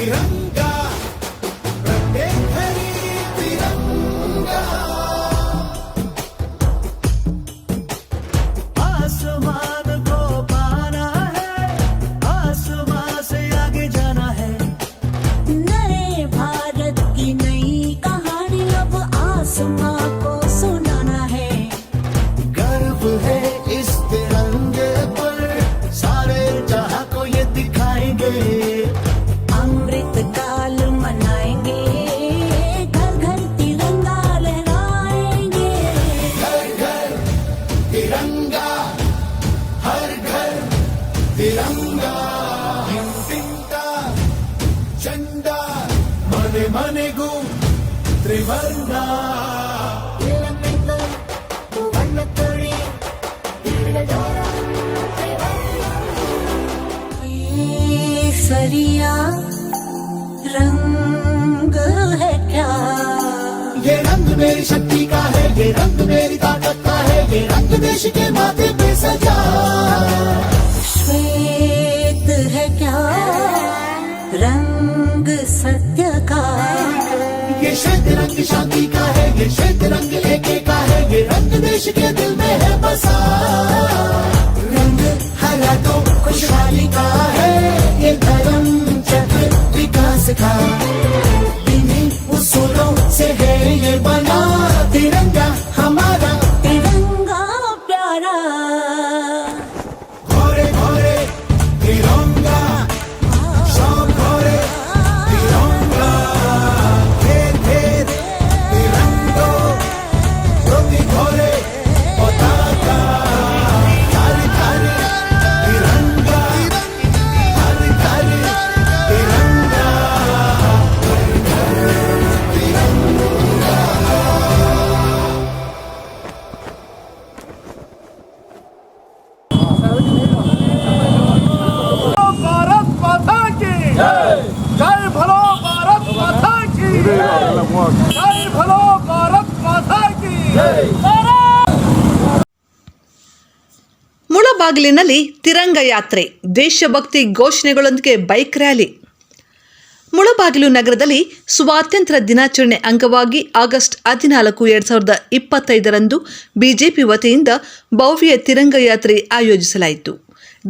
तिरंगा प्रत्येक घरी तिरंगा आसमान को पाना है आसमान से आगे जाना है नए भारत की नई कहानी अब आसमां को सुनाना है गर्व है इस तिरंगे पर सारे जहां को ये दिखाएंगे अमृत काल मनाएंगे घर घर तिरंगा लहराएंगे घर घर तिरंगा हर घर तिरंगा हिंदिंका झंडा मने मनेगू त्रिवर्णा सरिया रंग है क्या ये रंग मेरी शक्ति का है ये रंग मेरी ताकत का है ये रंग देश के माथे पे सजा श्वेत है क्या रंग सत्य का ये श्वेत रंग शांति का है ये श्वेत रंग एके का है ये रंग देश के दिल में है बसा रंग हरा तो खुशहाली का है ये धर्म चक्र विकास का इन्हीं उसूलों से है ये बना तिरंगा हमारा तिरंगा प्यारा घोरे घोरे तिरंगा शाम घोरे तिरंगा घेर घेर तिरंगो ज्योति घोरे पताका थारी थारी तिरंगा थारी थारी तिरंगा भारत माता की जय भलो भारत माता की जय भलो भारत माता की ಮುಳಬಾಗಿಲಿನಲ್ಲಿ ತಿರಂಗ ಯಾತ್ರೆ ದೇಶಭಕ್ತಿ ಘೋಷಣೆಗಳೊಂದಿಗೆ ಬೈಕ್ ರ್ಯಾಲಿ. ಮುಳಬಾಗಿಲು ನಗರದಲ್ಲಿ ಸ್ವಾತಂತ್ರ್ಯ ದಿನಾಚರಣೆ ಅಂಗವಾಗಿ ಆಗಸ್ಟ್ 14, 2025ರಂದು ಬಿಜೆಪಿ ವತಿಯಿಂದ ಭವ್ಯ ತಿರಂಗ ಯಾತ್ರೆ ಆಯೋಜಿಸಲಾಯಿತು.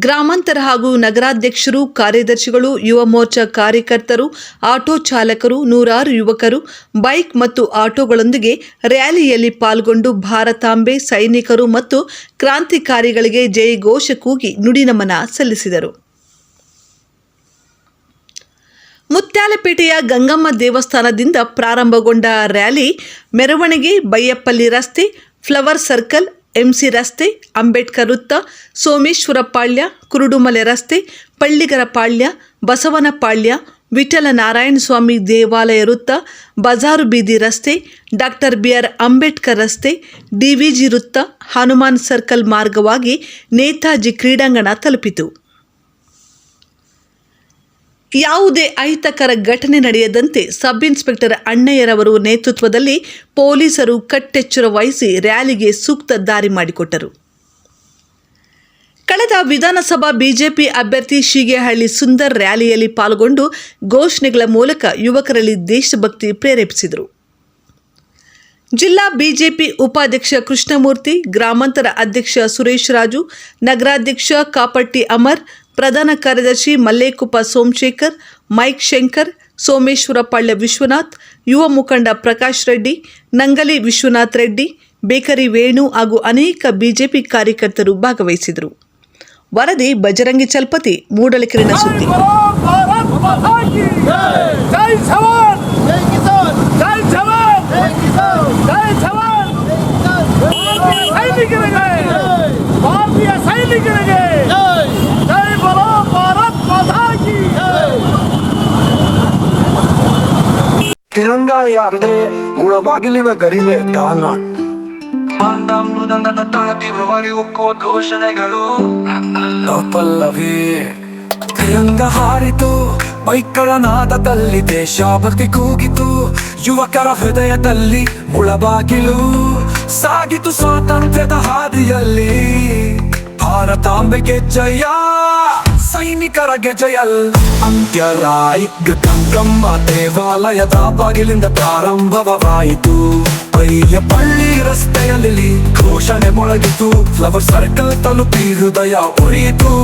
ಗ್ರಾಮಾಂತರ ಹಾಗೂ ನಗರಾಧ್ಯಕ್ಷರು, ಕಾರ್ಯದರ್ಶಿಗಳು, ಯುವ ಮೋರ್ಚಾ ಕಾರ್ಯಕರ್ತರು, ಆಟೋ ಚಾಲಕರು, ನೂರಾರು ಯುವಕರು ಬೈಕ್ ಮತ್ತು ಆಟೋಗಳೊಂದಿಗೆ ರ್ಯಾಲಿಯಲ್ಲಿ ಪಾಲ್ಗೊಂಡು ಭಾರತಾಂಬೆ, ಸೈನಿಕರು ಮತ್ತು ಕ್ರಾಂತಿಕಾರಿಗಳಿಗೆ ಜಯಘೋಷ ಕೂಗಿ ನುಡಿನಮನ ಸಲ್ಲಿಸಿದರು. ಮುತ್ಯಾಲಪೇಟೆಯ ಗಂಗಮ್ಮ ದೇವಸ್ಥಾನದಿಂದ ಪ್ರಾರಂಭಗೊಂಡ ರ್ಯಾಲಿ ಮೆರವಣಿಗೆ ಬೈಯಪ್ಪಲ್ಲಿ ರಸ್ತೆ, ಫ್ಲವರ್ ಸರ್ಕಲ್, ಎಂಸಿ ರಸ್ತೆ, ಅಂಬೇಡ್ಕರ್ ವೃತ್ತ, ಸೋಮೇಶ್ವರಪಾಳ್ಯ, ಕುರುಡುಮಲೆ ರಸ್ತೆ, ಪಳ್ಳಿಗರಪಾಳ್ಯ, ಬಸವನಪಾಳ್ಯ, ವಿಠಲ ನಾರಾಯಣ ಸ್ವಾಮಿ ದೇವಾಲಯ ವೃತ್ತ, ಬಜಾರು ಬೀದಿ ರಸ್ತೆ, ಡಾಕ್ಟರ್ BR ಅಂಬೇಡ್ಕರ್ ರಸ್ತೆ, DVG ವೃತ್ತ, ಹನುಮಾನ್ ಸರ್ಕಲ್ ಮಾರ್ಗವಾಗಿ ನೇತಾಜಿ ಕ್ರೀಡಾಂಗಣ ತಲುಪಿತು. ಯಾವುದೇ ಅಹಿತಕರ ಘಟನೆ ನಡೆಯದಂತೆ ಸಬ್ ಇನ್ಸ್ಪೆಕ್ಟರ್ ಅಣ್ಣಯ್ಯರವರು ನೇತೃತ್ವದಲ್ಲಿ ಪೊಲೀಸರು ಕಟ್ಟೆಚ್ಚರ ವಹಿಸಿ ರ್ಯಾಲಿಗೆ ಸೂಕ್ತ ದಾರಿ ಮಾಡಿಕೊಟ್ಟರು. ಕಳೆದ ವಿಧಾನಸಭಾ ಬಿಜೆಪಿ ಅಭ್ಯರ್ಥಿ ಶೀಗೇಹಳ್ಳಿ ಸುಂದರ್ ರ್ಯಾಲಿಯಲ್ಲಿ ಪಾಲ್ಗೊಂಡು ಘೋಷಣೆಗಳ ಮೂಲಕ ಯುವಕರಲ್ಲಿ ದೇಶಭಕ್ತಿ ಪ್ರೇರೇಪಿಸಿದರು. ಜಿಲ್ಲಾ ಬಿಜೆಪಿ ಉಪಾಧ್ಯಕ್ಷ ಕೃಷ್ಣಮೂರ್ತಿ, ಗ್ರಾಮಾಂತರ ಅಧ್ಯಕ್ಷ ಸುರೇಶ್ ರಾಜು, ನಗರಾಧ್ಯಕ್ಷ ಕಾಪಟ್ಟಿ ಅಮರ್, ಪ್ರಧಾನ ಕಾರ್ಯದರ್ಶಿ ಮಲ್ಲೇಕುಪ್ಪ ಸೋಮಶೇಖರ್, ಮೈಕ್ ಶಂಕರ್, ಸೋಮೇಶ್ವರಪಾಳ್ಯ ವಿಶ್ವನಾಥ್, ಯುವ ಮುಖಂಡ ಪ್ರಕಾಶ್ ರೆಡ್ಡಿ, ನಂಗಲಿ ವಿಶ್ವನಾಥ್ ರೆಡ್ಡಿ, ಬೇಕರಿ ವೇಣು ಹಾಗೂ ಅನೇಕ ಬಿಜೆಪಿ ಕಾರ್ಯಕರ್ತರು ಭಾಗವಹಿಸಿದರು. ವರದಿ ಬಜರಂಗಿ ಚಲ್ಪತಿ, ಮೂಡಲಕೆರೆನ ಸುದ್ದಿ. ತಿರಂಗ ಯಾತ್ರೆ ಮುಳಬಾಗಿಲಿನ ಗರಿಮೆ ದಾನ ಪಲ್ಲವಿ ತಿರಂಗ ಹಾರಿತು ಬೈಕ್ಗಳ ನಾದದಲ್ಲಿ ದೇಶಭಕ್ತಿ ಕೂಗಿತು ಯುವಕರ ಹೃದಯದಲ್ಲಿ ಮುಳಬಾಗಿಲು ಸಾಗಿತು ಸ್ವಾತಂತ್ರ್ಯದ ಹಾದಿಯಲ್ಲಿ ಭಾರತಾಂಬೆಗೆ ಜಯ ಸೈನಿಕರ ಗೆಜೆಯಲ್ ಅಂತ್ಯರಾಯ್ ಗಂಗಮ್ಮ ದೇವಾಲಯದ ಬಾಗಿಲಿಂದ ಪ್ರಾರಂಭವಾಯಿತು. ಪೈಯ ಪಳ್ಳಿ ರಸ್ತೆಯಲ್ಲಿ ಘೋಷಣೆ ಮೊಳಗಿತು. ಫ್ಲವರ್ ಸರ್ಕಲ್ ತಲುಪಿ ಹೃದಯ ಉರಿಯಿತು.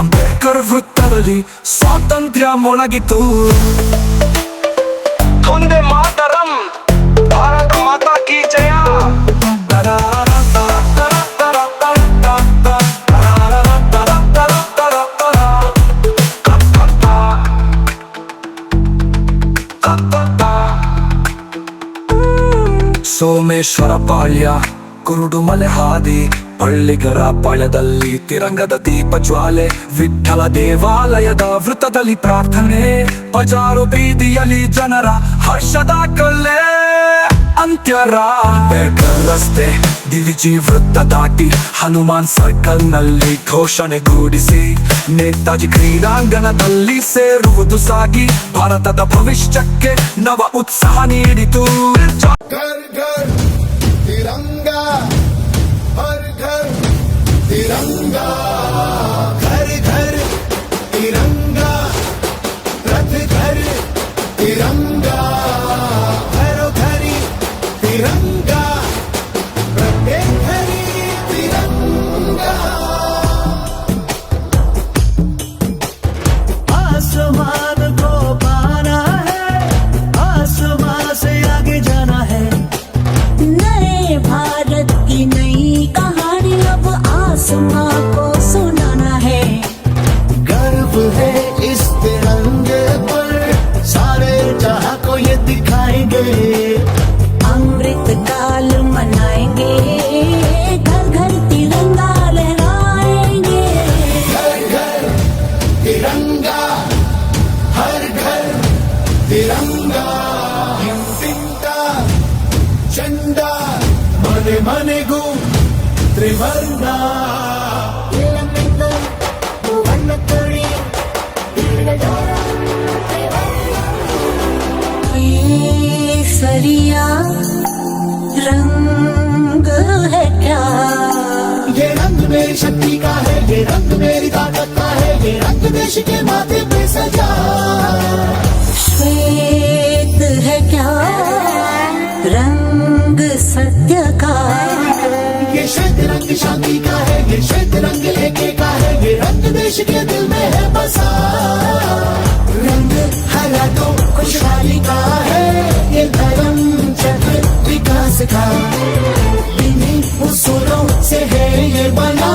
ಅಂಬೇಡ್ಕರ್ ವೃತ್ತದಲ್ಲಿ ಸ್ವಾತಂತ್ರ್ಯ ಮೊಳಗಿತು. ಒಂದೇ ಮಾತರಂ, ಭಾರತ ಮಾತಾ ಕಿ ಜಯ. ಸೋಮೇಶ್ವರ ಪಾಳ್ಯ, ಕುರುಡುಮಲೆ ಹಾದಿ, ಪಳ್ಳಿಗರ ಪಾಳ್ಯದಲ್ಲಿ ತಿರಂಗದ ದೀಪ ಜ್ವಾಲೆ. ವಿಠ್ಠಲ ದೇವಾಲಯದ ವೃತ್ತದಲ್ಲಿ ಪ್ರಾರ್ಥನೆ. ಬಜಾರು ಬೀದಿಯಲ್ಲಿ ಜನರ ಹರ್ಷದ ಕಲ್ಲೆ. ಅಂತ್ಯರ ಅಂಬೇಡ್ಕರ್ ರಸ್ತೆ, ದಿವಿಜಿ ವೃತ್ತ ದಾಟಿ ಹನುಮಾನ್ ಸರ್ಕಲ್ ನಲ್ಲಿ ಘೋಷಣೆಗೂಡಿಸಿ ನೇತಾಜಿ ಕ್ರೀಡಾಂಗಣದಲ್ಲಿ ಸೇರುವುದು ಸಾಗಿ ಭಾರತದ ಭವಿಷ್ಯಕ್ಕೆ ನವ ಉತ್ಸಾಹ ನೀಡಿತು. घर घर तिरंगा, हर घर तिरंगा, घर घर तिरंगा, रथ घर तिरंगा, घरो घरी तिरंगा, प्रत्येक घरी तिरंगा. आसमान को पाना है, आसमान से आगे जाना है. नए भारत की नई कहानी अब आसमां को सुनाना है. गर्व है इस तिरंगे पर, सारे जहां को ये दिखाएंगे. अमृत काल मनाएंगे, घर घर तिरंगा लहराएंगे. घर घर तिरंगा, हर घर तिरंगा. हिंसा झंडा मने मने गु त्रिवर्णा. केसरिया रंग है क्या? ये रंग मेरी शक्ति का है, ये रंग मेरी ताकत का है, ये रंग देश के माथे पे सजा. श्वेत है क्या? रंग सत्य का. ये श्वेत रंग शांति का है, ये श्वेत रंग एके का है, ये रंग देश के दिल में है बसा. रंग हरा तो खुशहाली का है, ये धर्म चक्र विकास का. इन्हीं उसूलों से है ये बना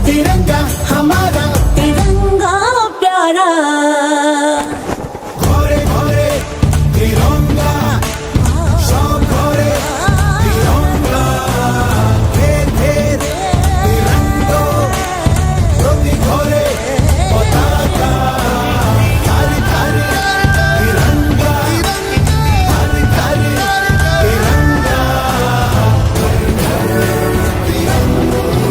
तिरंगा हमारा. तिरंगा प्यारा, घोरे घोरे तिरंगा, शौक घोरे तिरंगा, घेर घेर तिरंगो, ज्योति घोरे पताका. घर घर तिरंगा, हर घर तिरंगा, घर घर तिरंगा.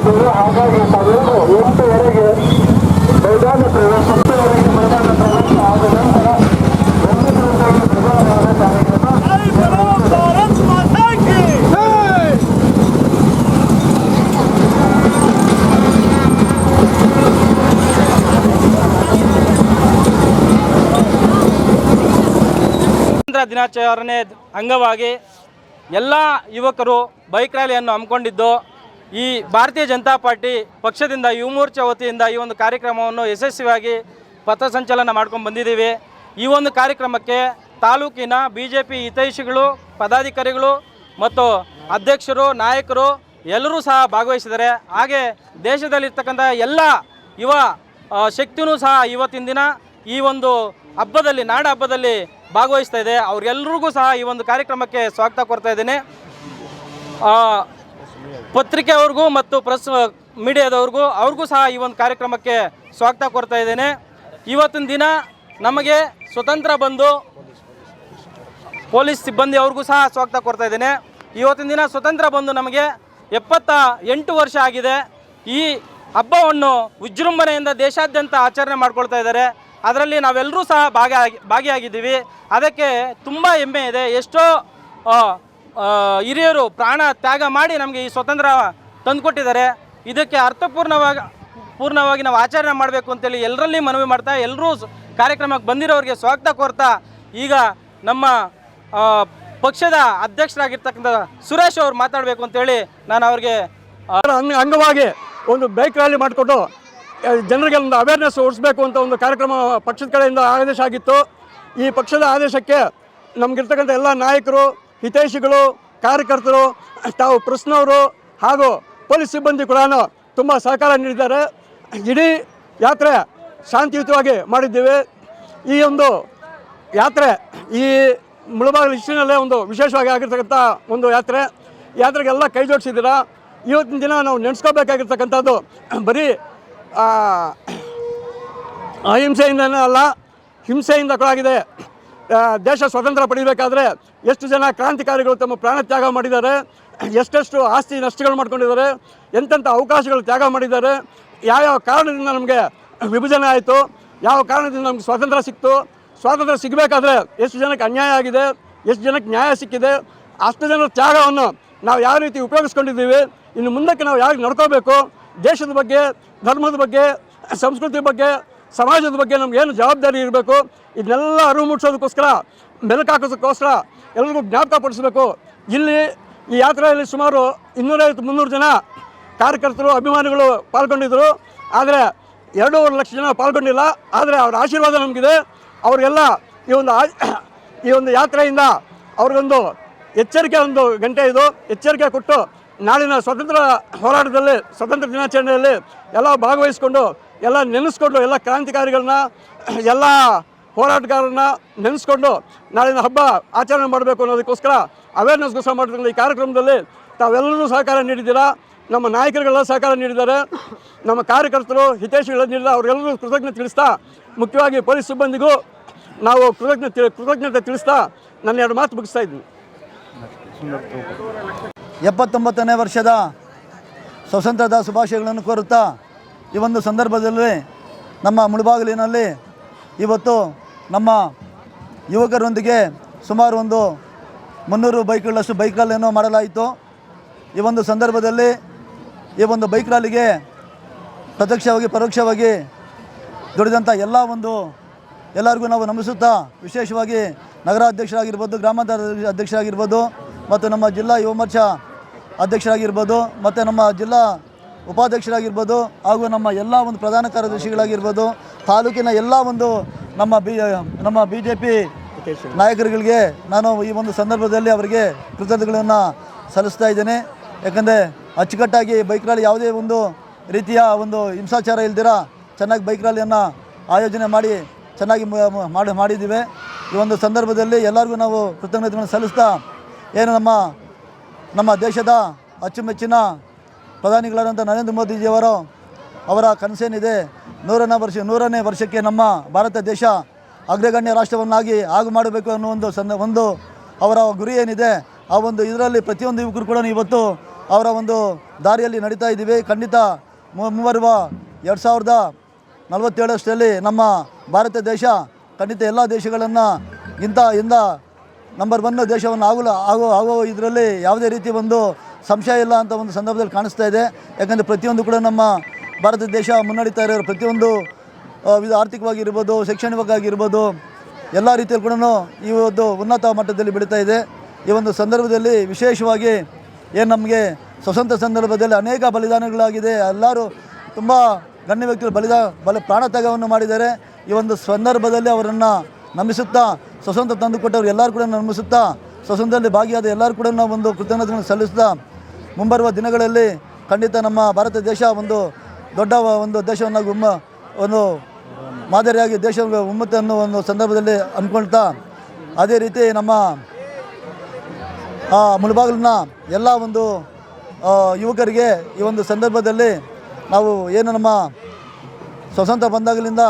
ಮಾಡಿದ್ದೇವೆ. ಹಾಗಾಗಿ ತಾವೆಲ್ಲರೂ 8:30ಗೆ ಮೈದಾನ ಪ್ರವೇಶ 10:30ಗೆ ಮೈದಾನ ಪ್ರವೇಶ ಆದ ನಂತರ 1 ಗಂಟೆಗೆ ಪ್ರಧಾನವಾದ ಕಾರ್ಯಕ್ರಮ. जय बोलो भारत माता की जय। ಸ್ವಾತಂತ್ರ್ಯ ದಿನಾಚರಣೆ ಅಂಗವಾಗಿ ಎಲ್ಲ ಯುವಕರು ಬೈಕ್ ರ್ಯಾಲಿಯನ್ನು ಹಮ್ಮಿಕೊಂಡಿದ್ದು ಈ ಭಾರತೀಯ ಜನತಾ ಪಾರ್ಟಿ ಪಕ್ಷದಿಂದ ಯುವ ಮೋರ್ಚಾ ವತಿಯಿಂದ ಈ ಒಂದು ಕಾರ್ಯಕ್ರಮವನ್ನು ಯಶಸ್ವಿಯಾಗಿ ಪಥಸಂಚಲನ ಮಾಡ್ಕೊಂಡು ಬಂದಿದ್ದೀವಿ. ಈ ಒಂದು ಕಾರ್ಯಕ್ರಮಕ್ಕೆ ತಾಲೂಕಿನ BJP ಹಿತೈಷಿಗಳು, ಪದಾಧಿಕಾರಿಗಳು ಮತ್ತು ಅಧ್ಯಕ್ಷರು, ನಾಯಕರು ಎಲ್ಲರೂ ಸಹ ಭಾಗವಹಿಸಿದ್ದಾರೆ. ಹಾಗೆ ದೇಶದಲ್ಲಿರ್ತಕ್ಕಂಥ ಎಲ್ಲ ಯುವ ಶಕ್ತಿಯೂ ಸಹ ಇವತ್ತಿನ ದಿನ ಈ ಒಂದು ಹಬ್ಬದಲ್ಲಿ, ನಾಡ ಹಬ್ಬದಲ್ಲಿ ಭಾಗವಹಿಸ್ತಾ ಇದೆ. ಅವ್ರೆಲ್ರಿಗೂ ಸಹ ಈ ಒಂದು ಕಾರ್ಯಕ್ರಮಕ್ಕೆ ಸ್ವಾಗತ ಕೋರ್ತಾ ಇದ್ದೇನೆ. ಪತ್ರಿಕೆಯವ್ರಿಗೂ ಮತ್ತು ಪ್ರೆಸ್ ಮೀಡಿಯಾದವ್ರಿಗೂ ಅವ್ರಿಗೂ ಸಹ ಈ ಒಂದು ಕಾರ್ಯಕ್ರಮಕ್ಕೆ ಸ್ವಾಗತ ಕೋರ್ತಾ ಇದ್ದೇನೆ. ಇವತ್ತಿನ ದಿನ ನಮಗೆ ಸ್ವತಂತ್ರ ಬಂದು ಪೊಲೀಸ್ ಸಿಬ್ಬಂದಿ ಅವ್ರಿಗೂ ಸಹ ಸ್ವಾಗತ ಕೋರ್ತಾ ಇದ್ದೇನೆ. ಇವತ್ತಿನ ದಿನ ಸ್ವತಂತ್ರ ಬಂದು ನಮಗೆ 78 ವರ್ಷ ಆಗಿದೆ. ಈ ಹಬ್ಬವನ್ನು ವಿಜೃಂಭಣೆಯಿಂದ ದೇಶಾದ್ಯಂತ ಆಚರಣೆ ಮಾಡ್ಕೊಳ್ತಾ ಇದ್ದಾರೆ. ಅದರಲ್ಲಿ ನಾವೆಲ್ಲರೂ ಸಹ ಭಾಗಿಯಾಗಿದ್ದೀವಿ. ಅದಕ್ಕೆ ತುಂಬ ಹೆಮ್ಮೆ ಇದೆ. ಎಷ್ಟೋ ಹಿರಿಯರು ಪ್ರಾಣ ತ್ಯಾಗ ಮಾಡಿ ನಮಗೆ ಈ ಸ್ವತಂತ್ರ ತಂದುಕೊಟ್ಟಿದ್ದಾರೆ. ಇದಕ್ಕೆ ಪೂರ್ಣವಾಗಿ ನಾವು ಆಚರಣೆ ಮಾಡಬೇಕು ಅಂತೇಳಿ ಎಲ್ಲರಲ್ಲಿ ಮನವಿ ಮಾಡ್ತಾ, ಎಲ್ಲರೂ ಕಾರ್ಯಕ್ರಮಕ್ಕೆ ಬಂದಿರೋರಿಗೆ ಸ್ವಾಗತ ಕೋರ್ತಾ, ಈಗ ನಮ್ಮ ಪಕ್ಷದ ಅಧ್ಯಕ್ಷರಾಗಿರ್ತಕ್ಕಂಥ ಸುರೇಶ್ ಅವರು ಮಾತಾಡಬೇಕು ಅಂತೇಳಿ ನಾನು ಅವ್ರಿಗೆ ಅಂಗವಾಗಿ ಒಂದು ಬೈಕ್ ರ್ಯಾಲಿ ಮಾಡಿಕೊಂಡು ಜನರಿಗೆ ಒಂದು ಅವೇರ್ನೆಸ್ ಓಡಿಸಬೇಕು ಅಂತ ಒಂದು ಕಾರ್ಯಕ್ರಮ ಪಕ್ಷದ ಕಡೆಯಿಂದ ಆದೇಶ ಆಗಿತ್ತು. ಈ ಪಕ್ಷದ ಆದೇಶಕ್ಕೆ ನಮಗಿರ್ತಕ್ಕಂಥ ಎಲ್ಲ ನಾಯಕರು, ಹಿತೈಷಿಗಳು, ಕಾರ್ಯಕರ್ತರು, ತಾವು ಪ್ರೆಸ್ನವರು ಹಾಗೂ ಪೊಲೀಸ್ ಸಿಬ್ಬಂದಿ ಕೂಡ ತುಂಬ ಸಹಕಾರ ನೀಡಿದ್ದಾರೆ. ಇಡೀ ಯಾತ್ರೆ ಶಾಂತಿಯುತವಾಗಿ ಮಾಡಿದ್ದೀವಿ. ಈ ಒಂದು ಯಾತ್ರೆ ಈ ಮುಳಬಾಗಿಲು ಹಿಸ್ಟ್ರಿನಲ್ಲೇ ಒಂದು ವಿಶೇಷವಾಗಿ ಆಗಿರ್ತಕ್ಕಂಥ ಒಂದು ಯಾತ್ರೆಗೆಲ್ಲ ಕೈ ಜೋಡಿಸಿದ್ದೀರಾ. ಇವತ್ತಿನ ದಿನ ನಾವು ನೆನೆಸ್ಕೋಬೇಕಾಗಿರ್ತಕ್ಕಂಥದ್ದು ಬರೀ ಅಹಿಂಸೆಯಿಂದನೇ ಅಲ್ಲ, ಹಿಂಸೆಯಿಂದ ಕೂಡ ಆಗಿದೆ. ದೇಶ ಸ್ವತಂತ್ರ ಪಡಿಬೇಕಾದ್ರೆ ಎಷ್ಟು ಜನ ಕ್ರಾಂತಿಕಾರಿಗಳು ತಮ್ಮ ಪ್ರಾಣ ತ್ಯಾಗ ಮಾಡಿದ್ದಾರೆ, ಎಷ್ಟೆಷ್ಟು ಆಸ್ತಿ ನಷ್ಟಗಳು ಮಾಡ್ಕೊಂಡಿದ್ದಾರೆ, ಎಂತೆಂಥ ಅವಕಾಶಗಳು ತ್ಯಾಗ ಮಾಡಿದ್ದಾರೆ, ಯಾವ್ಯಾವ ಕಾರಣದಿಂದ ನಮಗೆ ವಿಭಜನೆ ಆಯಿತು, ಯಾವ ಕಾರಣದಿಂದ ನಮಗೆ ಸ್ವಾತಂತ್ರ್ಯ ಸಿಕ್ತು, ಸ್ವಾತಂತ್ರ್ಯ ಸಿಗಬೇಕಾದ್ರೆ ಎಷ್ಟು ಜನಕ್ಕೆ ಅನ್ಯಾಯ ಆಗಿದೆ, ಎಷ್ಟು ಜನಕ್ಕೆ ನ್ಯಾಯ ಸಿಕ್ಕಿದೆ, ಅಷ್ಟು ಜನರ ತ್ಯಾಗವನ್ನು ನಾವು ಯಾವ ರೀತಿ ಉಪಯೋಗಿಸ್ಕೊಂಡಿದ್ದೀವಿ, ಇನ್ನು ಮುಂದಕ್ಕೆ ನಾವು ಯಾಕೆ ನಡ್ಕೋಬೇಕು, ದೇಶದ ಬಗ್ಗೆ, ಧರ್ಮದ ಬಗ್ಗೆ, ಸಂಸ್ಕೃತಿ ಬಗ್ಗೆ, ಸಮಾಜದ ಬಗ್ಗೆ ನಮ್ಗೆ ಏನು ಜವಾಬ್ದಾರಿ ಇರಬೇಕು, ಇದನ್ನೆಲ್ಲ ಅರಿವು ಮೂಡಿಸೋದಕ್ಕೋಸ್ಕರ, ಮೆಲುಕಾಕೋದಕ್ಕೋಸ್ಕರ ಎಲ್ಲರಿಗೂ ಜ್ಞಾಪಕಪಡಿಸಬೇಕು. ಇಲ್ಲಿ ಈ ಯಾತ್ರೆಯಲ್ಲಿ ಸುಮಾರು 250-300 ಜನ ಕಾರ್ಯಕರ್ತರು, ಅಭಿಮಾನಿಗಳು ಪಾಲ್ಗೊಂಡಿದ್ದರು. ಆದರೆ 2.5 ಲಕ್ಷ ಜನ ಪಾಲ್ಗೊಂಡಿಲ್ಲ. ಆದರೆ ಅವರ ಆಶೀರ್ವಾದ ನಮಗಿದೆ. ಅವ್ರಿಗೆಲ್ಲ ಈ ಒಂದು ಯಾತ್ರೆಯಿಂದ ಅವ್ರಿಗೊಂದು ಎಚ್ಚರಿಕೆ, ಒಂದು ಗಂಟೆ ಇದು ಎಚ್ಚರಿಕೆ ಕೊಟ್ಟು, ನಾಳಿನ ಸ್ವತಂತ್ರ ಹೋರಾಟದಲ್ಲಿ, ಸ್ವತಂತ್ರ ದಿನಾಚರಣೆಯಲ್ಲಿ ಎಲ್ಲ ಭಾಗವಹಿಸ್ಕೊಂಡು, ಎಲ್ಲ ನೆನೆಸ್ಕೊಂಡು, ಎಲ್ಲ ಕ್ರಾಂತಿಕಾರಿಗಳನ್ನ, ಎಲ್ಲ ಹೋರಾಟಗಾರರನ್ನ ನೆನೆಸ್ಕೊಂಡು ನಾಳಿನ ಹಬ್ಬ ಆಚರಣೆ ಮಾಡಬೇಕು ಅನ್ನೋದಕ್ಕೋಸ್ಕರ ಅವೇರ್ನೆಸ್ಗೋಸ್ಕರ ಮಾಡಿರ್ತಕ್ಕಂಥ ಈ ಕಾರ್ಯಕ್ರಮದಲ್ಲಿ ತಾವೆಲ್ಲರೂ ಸಹಕಾರ ನೀಡಿದ್ದೀರಾ. ನಮ್ಮ ನಾಯಕರುಗಳೆಲ್ಲ ಸಹಕಾರ ನೀಡಿದ್ದಾರೆ, ನಮ್ಮ ಕಾರ್ಯಕರ್ತರು, ಹಿತೈಷಿಗಳೆಲ್ಲ ನೀಡಿದ ಅವ್ರಿಗೆಲ್ಲರೂ ಕೃತಜ್ಞತೆ ತಿಳಿಸ್ತಾ, ಮುಖ್ಯವಾಗಿ ಪೊಲೀಸ್ ಸಿಬ್ಬಂದಿಗೂ ನಾವು ಕೃತಜ್ಞತೆ ತಿಳಿಸ್ತಾ ನನ್ನ 2 ಮಾತು ಮುಗಿಸ್ತಾ ಇದ್ದೀನಿ. 79ನೇ ವರ್ಷದ ಸ್ವಾತಂತ್ರ್ಯದ ಶುಭಾಶಯಗಳನ್ನು ಕೋರುತ್ತಾ, ಈ ಒಂದು ಸಂದರ್ಭದಲ್ಲಿ ನಮ್ಮ ಮುಳಬಾಗಿಲಿನಲ್ಲಿ ಇವತ್ತು ನಮ್ಮ ಯುವಕರೊಂದಿಗೆ ಸುಮಾರು ಒಂದು 300 ಬೈಕ್ಗಳಷ್ಟು ಬೈಕ್ ರ್ಯಾಲಿಯನ್ನು ಮಾಡಲಾಯಿತು. ಈ ಒಂದು ಸಂದರ್ಭದಲ್ಲಿ ಈ ಒಂದು ಬೈಕ್ ರ್ಯಾಲಿಗೆ ಪ್ರತ್ಯಕ್ಷವಾಗಿ ಪರೋಕ್ಷವಾಗಿ ದುಡಿದಂಥ ಎಲ್ಲರಿಗೂ ನಾವು ನಮಿಸುತ್ತಾ, ವಿಶೇಷವಾಗಿ ನಗರಾಧ್ಯಕ್ಷರಾಗಿರ್ಬೋದು, ಗ್ರಾಮಾಂತರ ಅಧ್ಯಕ್ಷರಾಗಿರ್ಬೋದು, ಮತ್ತು ನಮ್ಮ ಜಿಲ್ಲಾ ಯುವ ಮೋರ್ಚಾ ಅಧ್ಯಕ್ಷರಾಗಿರ್ಬೋದು, ಮತ್ತು ನಮ್ಮ ಜಿಲ್ಲಾ ಉಪಾಧ್ಯಕ್ಷರಾಗಿರ್ಬೋದು, ಹಾಗೂ ನಮ್ಮ ಎಲ್ಲ ಒಂದು ಪ್ರಧಾನ ಕಾರ್ಯದರ್ಶಿಗಳಾಗಿರ್ಬೋದು, ತಾಲೂಕಿನ ಎಲ್ಲ ಒಂದು ನಮ್ಮ BJP ನಾಯಕರುಗಳಿಗೆ ನಾನು ಈ ಒಂದು ಸಂದರ್ಭದಲ್ಲಿ ಅವರಿಗೆ ಕೃತಜ್ಞತೆಗಳನ್ನು ಸಲ್ಲಿಸ್ತಾ ಇದ್ದೇನೆ. ಯಾಕಂದರೆ ಅಚ್ಚುಕಟ್ಟಾಗಿ ಬೈಕ್ ರ್ಯಾಲಿ ಯಾವುದೇ ಒಂದು ರೀತಿಯ ಒಂದು ಹಿಂಸಾಚಾರ ಇಲ್ದಿರ ಚೆನ್ನಾಗಿ ಬೈಕ್ ರ್ಯಾಲಿಯನ್ನು ಆಯೋಜನೆ ಮಾಡಿ ಚೆನ್ನಾಗಿ ಮಾಡಿದ್ದೀವಿ. ಈ ಒಂದು ಸಂದರ್ಭದಲ್ಲಿ ಎಲ್ಲರಿಗೂ ನಾವು ಕೃತಜ್ಞತೆಗಳನ್ನು ಸಲ್ಲಿಸ್ತಾ, ಏನು ನಮ್ಮ ದೇಶದ ಅಚ್ಚುಮೆಚ್ಚಿನ ಪ್ರಧಾನಿಗಳಾದಂಥ ನರೇಂದ್ರ ಮೋದಿಜಿಯವರ ಕನಸೇನಿದೆ, 100ನೇ ವರ್ಷಕ್ಕೆ ನಮ್ಮ ಭಾರತ ದೇಶ ಅಗ್ರಗಣ್ಯ ರಾಷ್ಟ್ರವನ್ನಾಗಿ ಮಾಡಬೇಕು ಅನ್ನೋ ಒಂದು ಅವರ ಗುರಿ ಏನಿದೆ, ಆ ಒಂದು ಇದರಲ್ಲಿ ಪ್ರತಿಯೊಂದು ಯುವಕರು ಕೂಡ ಇವತ್ತು ಅವರ ಒಂದು ದಾರಿಯಲ್ಲಿ ನಡೀತಾ ಇದ್ದೀವಿ. ಖಂಡಿತ ಮುಂಬರುವ 2047 ನಮ್ಮ ಭಾರತ ದೇಶ ಖಂಡಿತ ಎಲ್ಲ ದೇಶಗಳನ್ನು ಇಂದ ನಂಬರ್ 1 ದೇಶವನ್ನು ಆಗೋ ಇದರಲ್ಲಿ ಯಾವುದೇ ರೀತಿ ಒಂದು ಸಂಶಯ ಇಲ್ಲ ಅಂತ ಒಂದು ಸಂದರ್ಭದಲ್ಲಿ ಕಾಣಿಸ್ತಾ ಇದೆ. ಯಾಕಂದರೆ ಪ್ರತಿಯೊಂದು ಕೂಡ ನಮ್ಮ ಭಾರತ ದೇಶ ಮುನ್ನಡೀತಾ ಇರೋ ಪ್ರತಿಯೊಂದು ಆರ್ಥಿಕವಾಗಿರ್ಬೋದು, ಶೈಕ್ಷಣಿಕವಾಗಿರ್ಬೋದು, ಎಲ್ಲ ರೀತಿಯಲ್ಲಿ ಕೂಡ ಈ ಒಂದು ಉನ್ನತ ಮಟ್ಟದಲ್ಲಿ ಬೆಳೀತಾ ಇದೆ. ಈ ಒಂದು ಸಂದರ್ಭದಲ್ಲಿ ವಿಶೇಷವಾಗಿ ಏನು ನಮಗೆ ಸ್ವತಂತ್ರ ಸಂದರ್ಭದಲ್ಲಿ ಅನೇಕ ಬಲಿದಾನಗಳಾಗಿದೆ. ಎಲ್ಲರೂ ತುಂಬ ಗಣ್ಯ ವ್ಯಕ್ತಿಗಳು ಪ್ರಾಣತ್ಯಾಗವನ್ನು ಮಾಡಿದ್ದಾರೆ. ಈ ಒಂದು ಸಂದರ್ಭದಲ್ಲಿ ಅವರನ್ನು ನಮಿಸುತ್ತಾ, ಸ್ವತಂತ್ರ ತಂದುಕೊಟ್ಟವರು ಎಲ್ಲರೂ ಕೂಡ ನಮಿಸುತ್ತಾ, ಸ್ವತಂತ್ರದಲ್ಲಿ ಭಾಗಿಯಾದ ಎಲ್ಲರೂ ಕೂಡ ನಾವು ಒಂದು ಕೃತಜ್ಞತೆಗಳನ್ನು ಸಲ್ಲಿಸ್ತಾ, ಮುಂಬರುವ ದಿನಗಳಲ್ಲಿ ಖಂಡಿತ ನಮ್ಮ ಭಾರತ ದೇಶ ಒಂದು ದೊಡ್ಡ ಒಂದು ದೇಶವನ್ನಾಗಿ ಒಂದು ಮಾದರಿಯಾಗಿ ದೇಶ ಉಮ್ಮತ ಅನ್ನೋ ಒಂದು ಸಂದರ್ಭದಲ್ಲಿ ಅಂದ್ಕೊಳ್ತಾ, ಅದೇ ರೀತಿ ನಮ್ಮ ಮುಳಬಾಗಿಲಿನ ಎಲ್ಲ ಒಂದು ಯುವಕರಿಗೆ ಈ ಒಂದು ಸಂದರ್ಭದಲ್ಲಿ ನಾವು ಏನು ನಮ್ಮ ಸ್ವತಂತ್ರ ಬಂದಾಗಲಿಂದ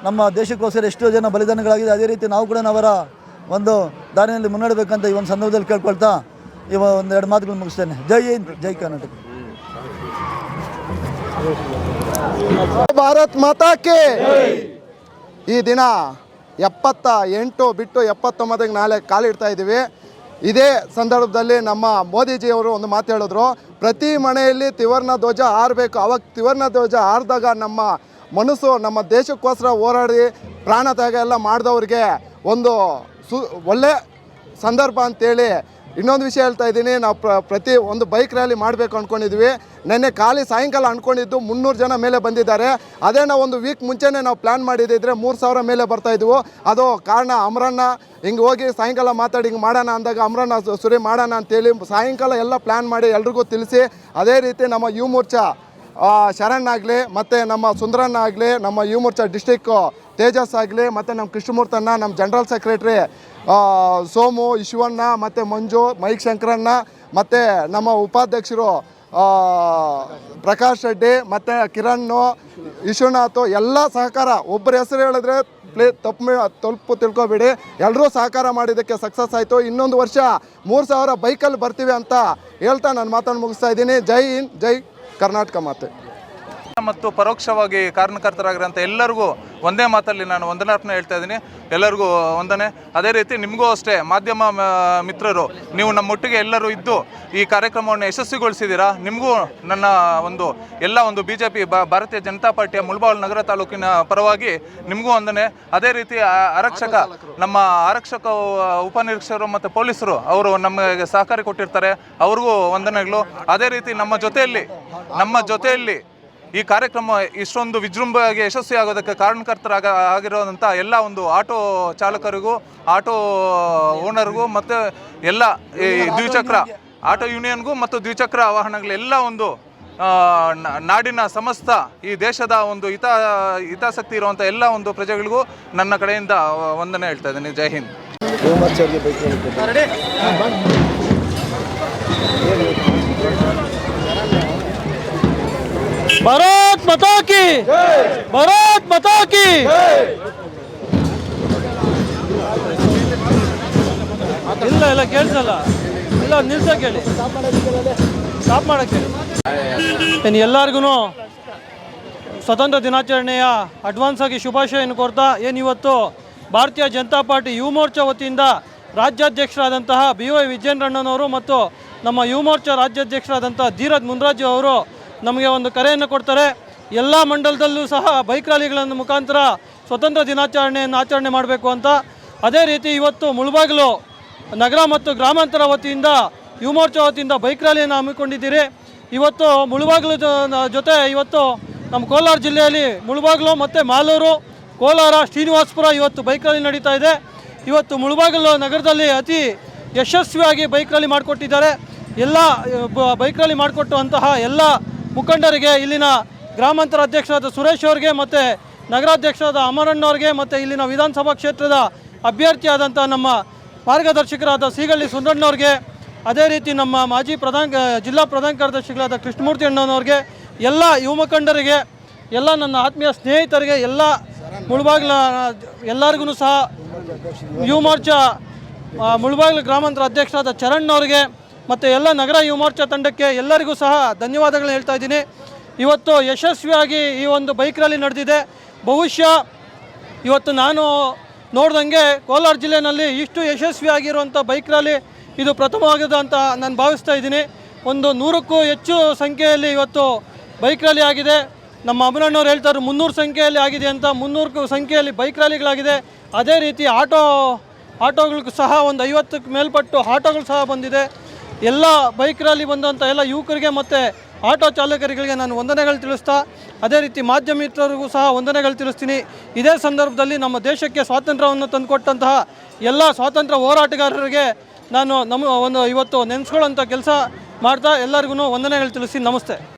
ನಮ್ಮ ದೇಶಕ್ಕೋಸ್ಕರ ಎಷ್ಟೋ ಜನ ಬಲಿದಾನಗಳಾಗಿದೆ, ಅದೇ ರೀತಿ ನಾವು ಕೂಡ ಅವರ ಒಂದು ದಾರಿಯಲ್ಲಿ ಮುನ್ನಡೆಬೇಕಂತ ಈ ಒಂದು ಸಂದರ್ಭದಲ್ಲಿ ಕೇಳ್ಕೊಳ್ತಾ ಒಂದೆರಡು ಮಾತುಗಳು ಮುಗಿಸ್ತೇನೆ. ಜೈ ಹಿಂದ್, ಜೈ ಕರ್ನಾಟಕ. ಭಾರತ್ ಮಾತಾ ಕೆ. ಈ ದಿನ 78 ಬಿಟ್ಟು 79ಗೆ ನಾಳೆ ಕಾಲಿಡ್ತಾ ಇದ್ದೀವಿ. ಇದೇ ಸಂದರ್ಭದಲ್ಲಿ ನಮ್ಮ ಮೋದಿಜಿಯವರು ಒಂದು ಮಾತು ಹೇಳಿದ್ರು, ಪ್ರತಿ ಮನೆಯಲ್ಲಿ ತ್ರಿವರ್ಣ ಧ್ವಜ ಹಾರಬೇಕು. ಅವಾಗ ತ್ರಿವರ್ಣ ಧ್ವಜ ಹಾರಿದಾಗ ನಮ್ಮ ಮನಸ್ಸು ನಮ್ಮ ದೇಶಕ್ಕೋಸ್ಕರ ಹೋರಾಡಿ ಪ್ರಾಣತ್ಯಾಗ ಎಲ್ಲ ಮಾಡಿದವ್ರಿಗೆ ಒಂದು ಒಳ್ಳೆ ಸಂದರ್ಭ ಅಂತೇಳಿ ಇನ್ನೊಂದು ವಿಷಯ ಹೇಳ್ತಾ ಇದ್ದೀನಿ. ನಾವು ಪ್ರತಿ ಒಂದು ಬೈಕ್ ರ್ಯಾಲಿ ಮಾಡಬೇಕು ಅಂದ್ಕೊಂಡಿದ್ವಿ. ನೆನ್ನೆ ಸಾಯಂಕಾಲ ಅಂದ್ಕೊಂಡಿದ್ದು 300 ಜನ ಮೇಲೆ ಬಂದಿದ್ದಾರೆ. ಅದೇ ನಾವು ಒಂದು ವೀಕ್ ಮುಂಚೆನೇ ನಾವು ಪ್ಲ್ಯಾನ್ ಮಾಡಿದ್ದಿದ್ರೆ 3000 ಮೇಲೆ ಬರ್ತಾಯಿದ್ವು. ಅದು ಕಾರಣ ಅಮರಣ್ಣ ಹಿಂಗೆ ಹೋಗಿ ಸಾಯಂಕಾಲ ಮಾತಾಡಿ ಹಿಂಗೆ ಮಾಡೋಣ ಅಂದಾಗ ಅಮರಣ್ಣ ಸುರಿ ಮಾಡೋಣ ಅಂತೇಳಿ ಸಾಯಂಕಾಲ ಎಲ್ಲ ಪ್ಲ್ಯಾನ್ ಮಾಡಿ ಎಲ್ರಿಗೂ ತಿಳಿಸಿ, ಅದೇ ರೀತಿ ನಮ್ಮ ಯುವ ಮೋರ್ಚಾ ಶರಣ್ ಆಗಲಿ, ಮತ್ತು ನಮ್ಮ ಸುಂದರಣ್ಣ ಆಗಲಿ, ನಮ್ಮ ಯುವ ಮೋರ್ಚಾ ಡಿಸ್ಟಿಕ್ ತೇಜಸ್ ಆಗಲಿ, ಮತ್ತು ನಮ್ಮ ಕೃಷ್ಣಮೂರ್ತಣ್ಣ, ನಮ್ಮ ಜನರಲ್ ಸೆಕ್ರೆಟ್ರಿ ಸೋಮು, ಶಿವಣ್ಣ, ಮತ್ತು ಮಂಜು, ಮೈಕ್ ಶಂಕರಣ್ಣ, ಮತ್ತು ನಮ್ಮ ಉಪಾಧ್ಯಕ್ಷರು ಪ್ರಕಾಶ್ ರೆಡ್ಡಿ, ಮತ್ತು ಕಿರಣ್, ವಿಶ್ವನಾಥ್ ಎಲ್ಲ ಸಹಕಾರ. ಒಬ್ಬರ ಹೆಸರು ಹೇಳಿದ್ರೆ ತಪ್ಪು ತಿಳ್ಕೊಬೇಡಿ, ಎಲ್ಲರೂ ಸಹಕಾರ ಮಾಡಿದ್ದಕ್ಕೆ ಸಕ್ಸಸ್ ಆಯಿತು. ಇನ್ನೊಂದು ವರ್ಷ 3000 ಬೈಕಲ್ಲಿ ಬರ್ತೀವಿ ಅಂತ ಹೇಳ್ತಾ ನಾನು ಮಾತನ್ನು ಮುಗಿಸ್ತಾ ಇದ್ದೀನಿ. ಜೈ ಹಿಂದ್, ಜೈ ಕರ್ನಾಟಕ ಮಾತೆ. ಮತ್ತು ಪರೋಕ್ಷವಾಗಿ ಕಾರಣಕರ್ತರಾಗಿರೋಂಥ ಎಲ್ಲರಿಗೂ ಒಂದೇ ಮಾತಲ್ಲಿ ನಾನು ವಂದನಾರ್ಪಣೆ ಹೇಳ್ತಾ ಇದ್ದೀನಿ. ಎಲ್ಲರಿಗೂ ವಂದನೆ. ಅದೇ ರೀತಿ ನಿಮಗೂ ಅಷ್ಟೇ, ಮಾಧ್ಯಮ ಮಿತ್ರರು, ನೀವು ನಮ್ಮೊಟ್ಟಿಗೆ ಎಲ್ಲರೂ ಇದ್ದು ಈ ಕಾರ್ಯಕ್ರಮವನ್ನು ಯಶಸ್ವಿಗೊಳಿಸಿದ್ದೀರಾ. ನಿಮಗೂ ನನ್ನ ಒಂದು BJP ಭಾರತೀಯ ಜನತಾ ಪಾರ್ಟಿಯ ಮುಳಬಾಗಿಲು ನಗರ ತಾಲೂಕಿನ ಪರವಾಗಿ ನಿಮಗೂ ವಂದನೆ. ಅದೇ ರೀತಿ ನಮ್ಮ ಆರಕ್ಷಕ ಉಪನಿರೀಕ್ಷಕರು ಮತ್ತು ಪೊಲೀಸರು ಅವರು ನಮಗೆ ಸಹಕಾರ ಕೊಟ್ಟಿರ್ತಾರೆ, ಅವ್ರಿಗೂ ವಂದನೆಗಳು. ಅದೇ ರೀತಿ ನಮ್ಮ ಜೊತೆಯಲ್ಲಿ ಈ ಕಾರ್ಯಕ್ರಮ ಇಷ್ಟೊಂದು ವಿಜೃಂಭವಾಗಿ ಯಶಸ್ವಿ ಆಗೋದಕ್ಕೆ ಕಾರಣಕರ್ತರಾಗಿರೋದಂಥ ಎಲ್ಲ ಒಂದು ಆಟೋ ಚಾಲಕರಿಗೂ, ಆಟೋ ಓನರ್ಗೂ, ಮತ್ತು ಎಲ್ಲ ಈ ದ್ವಿಚಕ್ರ ಆಟೋ ಯೂನಿಯನ್ಗೂ ಮತ್ತು ದ್ವಿಚಕ್ರ ವಾಹನಗಳೆಲ್ಲ ಒಂದು ನಾಡಿನ ಸಮಸ್ತ ಈ ದೇಶದ ಒಂದು ಹಿತಾಸಕ್ತಿ ಇರುವಂಥ ಎಲ್ಲ ಒಂದು ಪ್ರಜೆಗಳಿಗೂ ನನ್ನ ಕಡೆಯಿಂದ ವಂದನೆ ಹೇಳ್ತಾ ಇದ್ದೀನಿ. ಜೈ ಹಿಂದ್. ಭಾರತ್ ಮಾತಾ ಕಿ, ಭಾರತ್ ಮಾತಾ ಕಿ. ಇಲ್ಲ ಕೇಳಿಸಲ್ಲ, ಇಲ್ಲ ನಿಲ್ಸಕ್ಕೆ ಹೇಳಿ, ಸ್ಟಾಪ್ ಮಾಡಕ್ಕೆ ಹೇಳಿ. ಎಲ್ಲರಿಗೂ ಸ್ವತಂತ್ರ ದಿನಾಚರಣೆಯ ಅಡ್ವಾನ್ಸ್ ಆಗಿ ಶುಭಾಶಯವನ್ನು ಕೋರ್ತಾ, ಇವತ್ತು ಭಾರತೀಯ ಜನತಾ ಪಾರ್ಟಿ ಯುವ ಮೋರ್ಚಾ ವತಿಯಿಂದ ರಾಜ್ಯಾಧ್ಯಕ್ಷರಾದಂತಹ BY ವಿಜಯೇಂದ್ರಣ್ಣನವರು ಮತ್ತು ನಮ್ಮ ಯುವ ಮೋರ್ಚಾ ರಾಜ್ಯಾಧ್ಯಕ್ಷರಾದಂಥ ಧೀರಜ್ ಮುನ್ರಾಜು ಅವರು ನಮಗೆ ಒಂದು ಕರೆಯನ್ನು ಕೊಡ್ತಾರೆ. ಎಲ್ಲ ಮಂಡಲದಲ್ಲೂ ಸಹ ಬೈಕ್ ರ್ಯಾಲಿಗಳನ್ನು ಮುಖಾಂತರ ಸ್ವತಂತ್ರ ದಿನಾಚರಣೆಯನ್ನು ಆಚರಣೆ ಮಾಡಬೇಕು ಅಂತ. ಅದೇ ರೀತಿ ಇವತ್ತು ಮುಳಬಾಗಿಲು ನಗರ ಮತ್ತು ಗ್ರಾಮಾಂತರ ವತಿಯಿಂದ ಯುವ ಮೋರ್ಚಾ ವತಿಯಿಂದ ಬೈಕ್ ರ್ಯಾಲಿಯನ್ನು ಹಮ್ಮಿಕೊಂಡಿದ್ದೀರಿ. ಇವತ್ತು ಮುಳಬಾಗಿಲು ಜೊತೆ ಇವತ್ತು ನಮ್ಮ ಕೋಲಾರ ಜಿಲ್ಲೆಯಲ್ಲಿ ಮುಳಬಾಗಿಲು ಮತ್ತು ಮಾಲೂರು, ಕೋಲಾರ, ಶ್ರೀನಿವಾಸಪುರ ಇವತ್ತು ಬೈಕ್ ರ್ಯಾಲಿ ನಡೀತಾ ಇದೆ. ಇವತ್ತು ಮುಳಬಾಗಿಲು ನಗರದಲ್ಲಿ ಅತಿ ಯಶಸ್ವಿಯಾಗಿ ಬೈಕ್ ರ್ಯಾಲಿ ಮಾಡಿಕೊಟ್ಟಿದ್ದಾರೆ. ಎಲ್ಲ ಬೈಕ್ ರ್ಯಾಲಿ ಮಾಡಿಕೊಟ್ಟಂತಹ ಎಲ್ಲ ಮುಖಂಡರಿಗೆ, ಇಲ್ಲಿನ ಗ್ರಾಮಾಂತರ ಅಧ್ಯಕ್ಷರಾದ ಸುರೇಶ್ ಅವರಿಗೆ, ಮತ್ತು ನಗರಾಧ್ಯಕ್ಷರಾದ ಅಮರಣ್ಣವ್ರಿಗೆ, ಮತ್ತು ಇಲ್ಲಿನ ವಿಧಾನಸಭಾ ಕ್ಷೇತ್ರದ ಅಭ್ಯರ್ಥಿಯಾದಂಥ ನಮ್ಮ ಮಾರ್ಗದರ್ಶಕರಾದ ಸೀಗಳ್ಳಿ ಸುಂದರಣ್ಣವ್ರಿಗೆ, ಅದೇ ರೀತಿ ನಮ್ಮ ಮಾಜಿ ಜಿಲ್ಲಾ ಪ್ರಧಾನ ಕಾರ್ಯದರ್ಶಿಗಳಾದ ಕೃಷ್ಣಮೂರ್ತಿ ಅಣ್ಣನವ್ರಿಗೆ, ಎಲ್ಲ ಯುವ ಮುಖಂಡರಿಗೆ, ಎಲ್ಲ ನನ್ನ ಆತ್ಮೀಯ ಸ್ನೇಹಿತರಿಗೆ, ಎಲ್ಲ ಮುಳಬಾಗಿಲ ಎಲ್ಲರಿಗೂ ಸಹ ಯುವ ಮೋರ್ಚಾ ಮುಳಬಾಗಿಲು ಗ್ರಾಮಾಂತರ ಅಧ್ಯಕ್ಷರಾದ ಚರಣ್ಣವ್ರಿಗೆ, ಮತ್ತು ಎಲ್ಲ ನಗರ ಯುವ ಮೋರ್ಚಾ ತಂಡಕ್ಕೆ ಎಲ್ಲರಿಗೂ ಸಹ ಧನ್ಯವಾದಗಳನ್ನ ಹೇಳ್ತಾ ಇದ್ದೀನಿ. ಇವತ್ತು ಯಶಸ್ವಿಯಾಗಿ ಈ ಒಂದು ಬೈಕ್ ರ್ಯಾಲಿ ನಡೆದಿದೆ. ಬಹುಶಃ ಇವತ್ತು ನಾನು ನೋಡ್ದಂಗೆ ಕೋಲಾರ ಜಿಲ್ಲೆಯಲ್ಲಿ ಇಷ್ಟು ಯಶಸ್ವಿಯಾಗಿರುವಂಥ ಬೈಕ್ ರ್ಯಾಲಿ ಇದು ಪ್ರಥಮವಾಗಿದೆ ಅಂತ ನಾನು ಭಾವಿಸ್ತಾ ಇದ್ದೀನಿ. ಒಂದು 100ಕ್ಕೂ ಹೆಚ್ಚು ಸಂಖ್ಯೆಯಲ್ಲಿ ಇವತ್ತು ಬೈಕ್ ರ್ಯಾಲಿ ಆಗಿದೆ. ನಮ್ಮ ಅಭಿನಣ್ಣವ್ರು ಹೇಳ್ತಾರೆ 300 ಸಂಖ್ಯೆಯಲ್ಲಿ ಆಗಿದೆ ಅಂತ. 300 ಸಂಖ್ಯೆಯಲ್ಲಿ ಬೈಕ್ ರ್ಯಾಲಿಗಳಾಗಿದೆ. ಅದೇ ರೀತಿ ಆಟೋಗಳಿಗೂ ಸಹ ಒಂದು 50ಕ್ಕೆ ಮೇಲ್ಪಟ್ಟು ಆಟೋಗಳು ಸಹ ಬಂದಿದೆ. ಎಲ್ಲ ಬೈಕ್ ರ್ಯಾಲಿ ಬಂದಂಥ ಎಲ್ಲ ಯುವಕರಿಗೆ ಮತ್ತು ಆಟೋ ಚಾಲಕರಿಗೆ ನಾನು ವಂದನೆಗಳು ತಿಳಿಸ್ತಾ, ಅದೇ ರೀತಿ ಮಾಧ್ಯಮ ಮಿತ್ರರಿಗೂ ಸಹ ವಂದನೆಗಳು ತಿಳಿಸ್ತೀನಿ. ಇದೇ ಸಂದರ್ಭದಲ್ಲಿ ನಮ್ಮ ದೇಶಕ್ಕೆ ಸ್ವಾತಂತ್ರ್ಯವನ್ನು ತಂದುಕೊಟ್ಟಂತಹ ಎಲ್ಲ ಸ್ವಾತಂತ್ರ್ಯ ಹೋರಾಟಗಾರರಿಗೆ ನಾನು ಇವತ್ತು ನೆನೆಸ್ಕೊಳ್ಳೋಂಥ ಕೆಲಸ ಮಾಡ್ತಾ ಎಲ್ಲರಿಗೂ ವಂದನೆಗಳು ತಿಳಿಸಿ ನಮಸ್ತೆ.